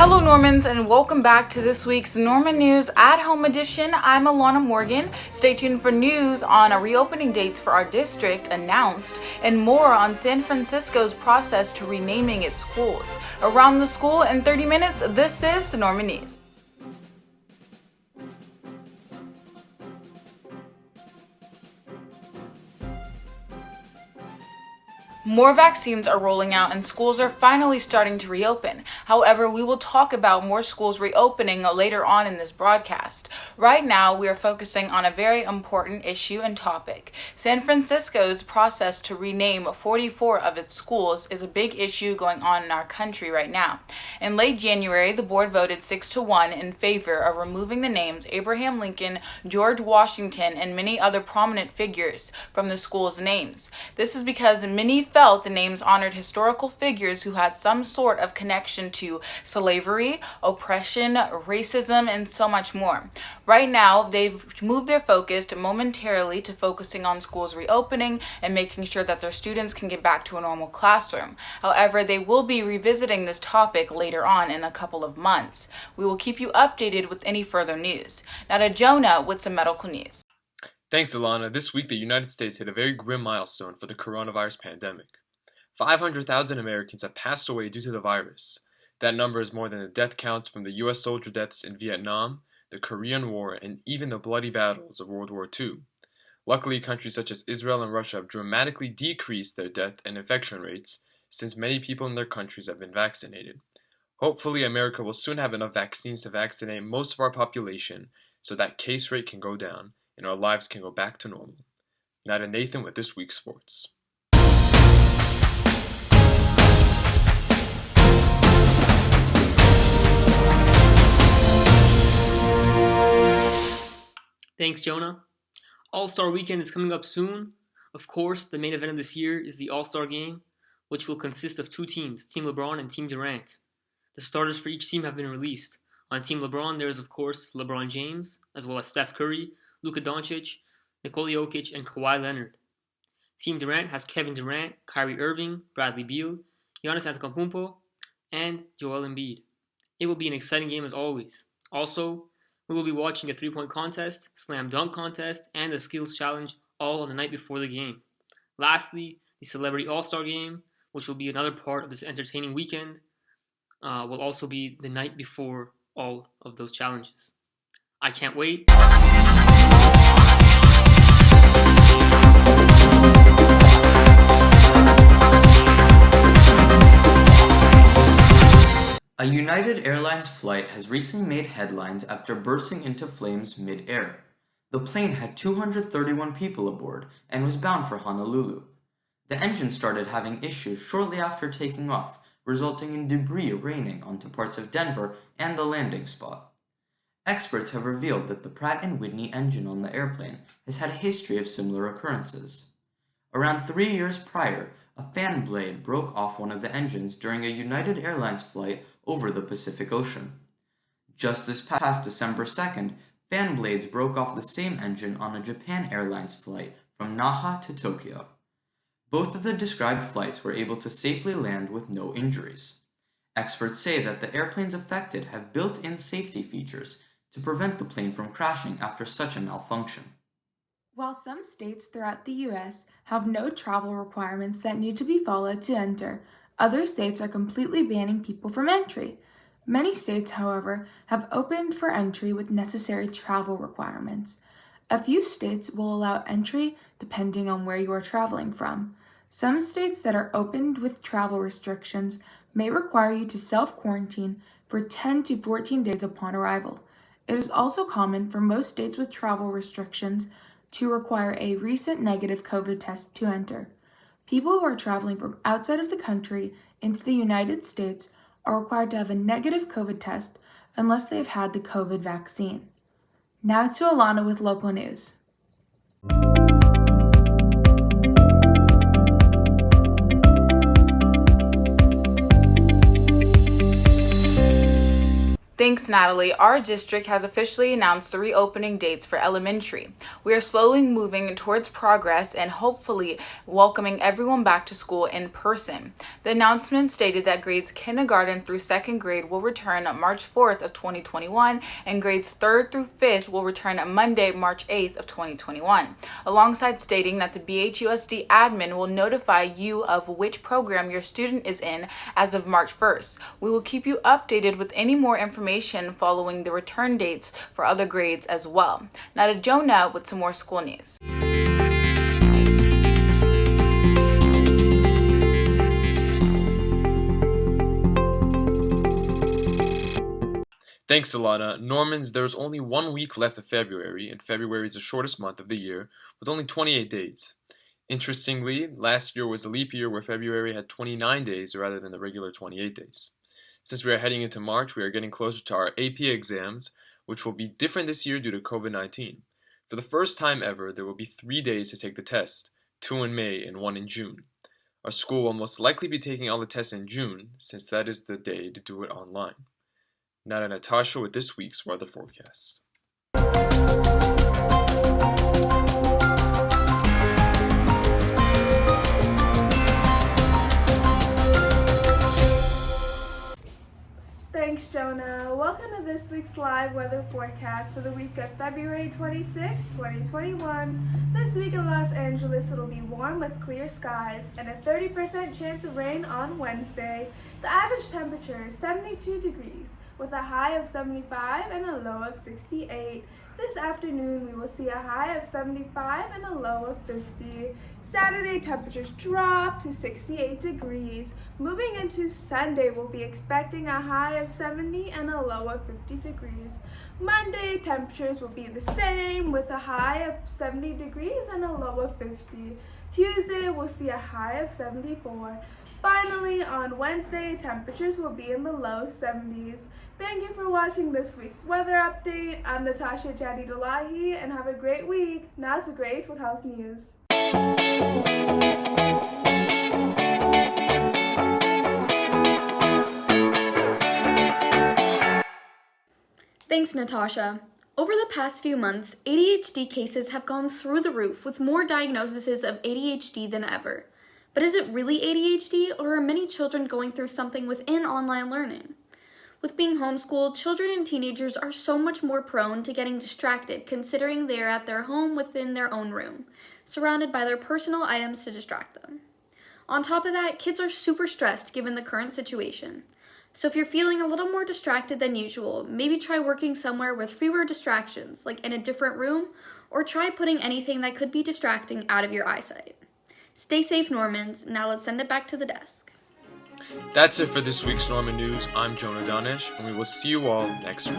Hello Normans, and welcome back to this week's Norman News at Home edition. I'm Alana Morgan. Stay tuned for news on reopening dates for our district announced and more on San Francisco's process to renaming its schools. Around the school in 30 minutes, this is the Norman News. More vaccines are rolling out and schools are finally starting to reopen. However, we will talk about more schools reopening later on in this broadcast. Right now, we are focusing on a very important issue and topic. San Francisco's process to rename 44 of its schools is a big issue going on in our country right now. In late January, the board voted 6-1 in favor of removing the names Abraham Lincoln, George Washington, and many other prominent figures from the school's names. This is because many felt the names honored historical figures who had some sort of connection to slavery, oppression, racism, and so much more. Right now, they've moved their focus momentarily to focusing on schools reopening and making sure that their students can get back to a normal classroom. However, they will be revisiting this topic later on in a couple of months. We will keep you updated with any further news. Now to Jonah with some medical news. Thanks, Alana. This week, the United States hit a very grim milestone for the coronavirus pandemic. 500,000 Americans have passed away due to the virus. That number is more than the death counts from the U.S. soldier deaths in Vietnam, the Korean War, and even the bloody battles of World War II. Luckily, countries such as Israel and Russia have dramatically decreased their death and infection rates since many people in their countries have been vaccinated. Hopefully, America will soon have enough vaccines to vaccinate most of our population so that case rate can go down and our lives can go back to normal. Now to Nathan with this week's sports. Thanks, Jonah. All-Star Weekend is coming up soon. Of course, the main event of this year is the All-Star Game, which will consist of two teams, Team LeBron and Team Durant. The starters for each team have been released. On Team LeBron, there is, of course, LeBron James, as well as Steph Curry, Luka Doncic, Nikola Jokic, and Kawhi Leonard. Team Durant has Kevin Durant, Kyrie Irving, Bradley Beal, Giannis Antetokounmpo, and Joel Embiid. It will be an exciting game as always. Also, we will be watching a three-point contest, slam dunk contest, and a skills challenge all on the night before the game. Lastly, the Celebrity All-Star Game, which will be another part of this entertaining weekend, will also be the night before all of those challenges. I can't wait. A United Airlines flight has recently made headlines after bursting into flames mid-air. The plane had 231 people aboard and was bound for Honolulu. The engine started having issues shortly after taking off, resulting in debris raining onto parts of Denver and the landing spot. Experts have revealed that the Pratt & Whitney engine on the airplane has had a history of similar occurrences. Around 3 years prior, a fan blade broke off one of the engines during a United Airlines flight over the Pacific Ocean. Just this past December 2nd, fan blades broke off the same engine on a Japan Airlines flight from Naghi to Tokyo. Both of the described flights were able to safely land with no injuries. Experts say that the airplanes affected have built-in safety features to prevent the plane from crashing after such a malfunction. While some states throughout the U.S. have no travel requirements that need to be followed to enter, other states are completely banning people from entry. Many states, however, have opened for entry with necessary travel requirements. A few states will allow entry depending on where you are traveling from. Some states that are opened with travel restrictions may require you to self-quarantine for 10 to 14 days upon arrival. It is also common for most states with travel restrictions to require a recent negative COVID test to enter. People who are traveling from outside of the country into the United States are required to have a negative COVID test unless they have had the COVID vaccine. Now to Alana with local news. Thanks, Natalie. Our district has officially announced the reopening dates for elementary. We are slowly moving towards progress and hopefully welcoming everyone back to school in person. The announcement stated that grades kindergarten through second grade will return March 4th of 2021 and grades 3rd through 5th will return Monday, March 8th of 2021, alongside stating that the BHUSD admin will notify you of which program your student is in as of March 1st. We will keep you updated with any more information following the return dates for other grades as well. Now to Jonah with some more school news. Thanks, Alana. Normans, there's only 1 week left of February, and February is the shortest month of the year, with only 28 days. Interestingly, last year was a leap year where February had 29 days rather than the regular 28 days. Since we are heading into March, we are getting closer to our AP exams, which will be different this year due to COVID-19. For the first time ever, there will be 3 days to take the test, 2 in May and 1 in June. Our school will most likely be taking all the tests in June, since that is the day to do it online. Now to Natasha with this week's weather forecast. Thanks, Jonah. Welcome to this week's live weather forecast for the week of February 26, 2021. This week in Los Angeles, it'll be warm with clear skies and a 30% chance of rain on Wednesday. The average temperature is 72 degrees with a high of 75 and a low of 68. This afternoon, we will see a high of 75 and a low of 50. Saturday, temperatures drop to 68 degrees. Moving into Sunday, we'll be expecting a high of 70 and a low of 50 degrees. Monday, temperatures will be the same with a high of 70 degrees and a low of 50. Tuesday, we'll see a high of 74. Finally, on Wednesday, temperatures will be in the low 70s. Thank you for watching this week's weather update. I'm Natasha Jadidolahi, and have a great week. Now to Grace with Health News. Thanks, Natasha. Over the past few months, ADHD cases have gone through the roof with more diagnoses of ADHD than ever. But is it really ADHD, or are many children going through something within online learning? With being homeschooled, children and teenagers are so much more prone to getting distracted considering they are at their home within their own room, surrounded by their personal items to distract them. On top of that, kids are super stressed given the current situation. So if you're feeling a little more distracted than usual, maybe try working somewhere with fewer distractions, like in a different room, or try putting anything that could be distracting out of your eyesight. Stay safe, Normans. Now let's send it back to the desk. That's it for this week's Norman News. I'm Jonah, Danesh, and we will see you all next week.